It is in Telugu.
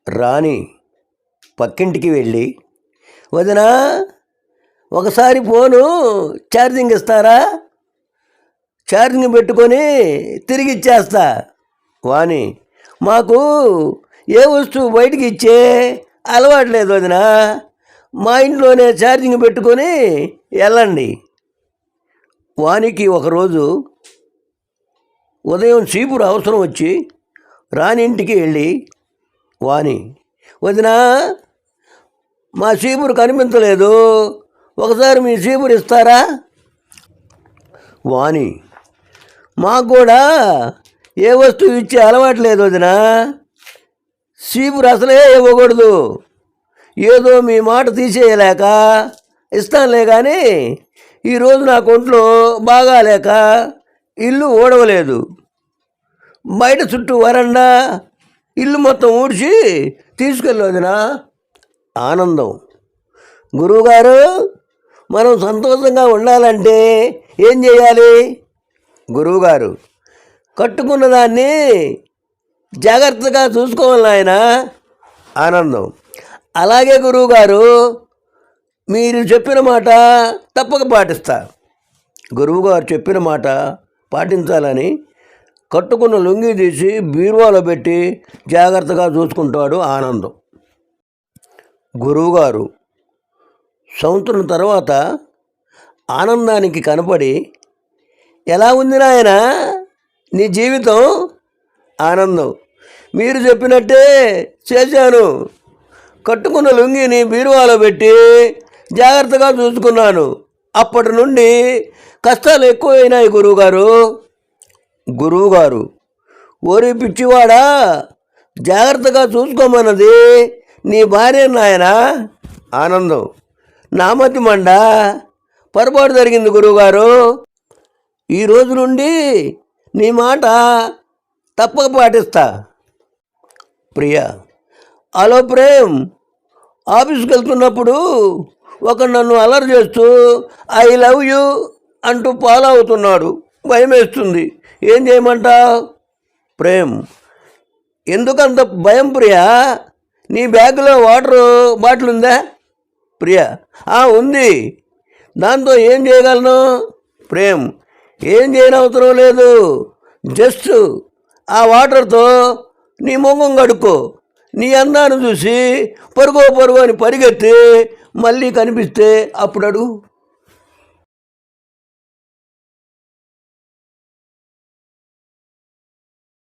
రాణి పక్కింటికి వెళ్ళి, వదినా ఒకసారి ఫోను ఛార్జింగ్ ఇస్తారా, ఛార్జింగ్ పెట్టుకొని తిరిగి ఇచ్చేస్తా. వాణి, మాకు ఏ వస్తువు బయటికి ఇచ్చే అలవాట్లేదు వదినా, మా ఇంట్లోనే ఛార్జింగ్ పెట్టుకొని వెళ్ళండి. వానికి ఒకరోజు ఉదయం చీపురు అవసరం వచ్చి రాణి ఇంటికి వెళ్ళి, వాణి, వదినా మా చీపురు కనిపించలేదు, ఒకసారి మీ చీపురు ఇస్తారా. వాణి, మాకు కూడా ఏ వస్తువు ఇచ్చే అలవాట్లేదు వదినా, చీపురు అసలే ఇవ్వకూడదు, ఏదో మీ మాట తీసేయలేక ఇస్తానులే, కానీ ఈరోజు నా ఒంట్లో బాగాలేక ఇల్లు ఊడవలేదు, బయట చుట్టూ వరండా ఇల్లు మొత్తం ఊడ్చి తీసుకెళ్ళి వదినా. ఆనందం, గురువుగారు మనం సంతోషంగా ఉండాలంటే ఏం చేయాలి. గురువుగారు, కట్టుకున్న దాన్ని జాగ్రత్తగా చూసుకోవాలి నాయన. ఆనందం, అలాగే గురువుగారు, మీరు చెప్పిన మాట తప్పక పాటిస్తా. గురువుగారు చెప్పిన మాట పాటించాలని కట్టుకున్న లుంగి తీసి బీరువాలో పెట్టి జాగ్రత్తగా చూసుకుంటాడు ఆనందం. గురువుగారు సంవత్సరం తర్వాత ఆనందానికి కనపడి, ఎలా ఉంది నాయనా నీ జీవితం. ఆనందం, మీరు చెప్పినట్టే చేశాను, కట్టుకున్న లుంగిని బీరువాలో పెట్టి జాగ్రత్తగా చూసుకున్నాను, అప్పటి నుండి కష్టాలు ఎక్కువైనాయి గురువుగారు. గురువుగారు, ఓరి పిచ్చివాడా, జాగ్రత్తగా చూసుకోమన్నది నీ భార్య నాయన. ఆనందం, నామతి మండ, పొరపాటు జరిగింది గురువుగారు, ఈ రోజు నుండి నీ మాట తప్పక పాటిస్తా. ప్రియా, హలో ప్రేమ్, ఆఫీస్కి వెళ్తున్నప్పుడు ఒకడు నన్ను అలర్ చేస్తూ ఐ లవ్ యూ అంటూ ఫాలో అవుతున్నాడు, భయం వేస్తుంది, ఏం చేయమంటావు. ప్రేమ్, ఎందుకంత భయం ప్రియా, నీ బ్యాగ్లో వాటర్ బాటిల్ ఉందా. ప్రియా, ఉంది, దాంతో ఏం చేయగలను. ప్రేమ్, ఏం చేయనవసరం లేదు, జస్ట్ ఆ వాటర్తో నీ ముఖం కడుక్కో, నీ అందాన్ని చూసి పరుగో అని పరిగెత్తి మళ్ళీ కనిపిస్తే అప్పుడు అడుగు.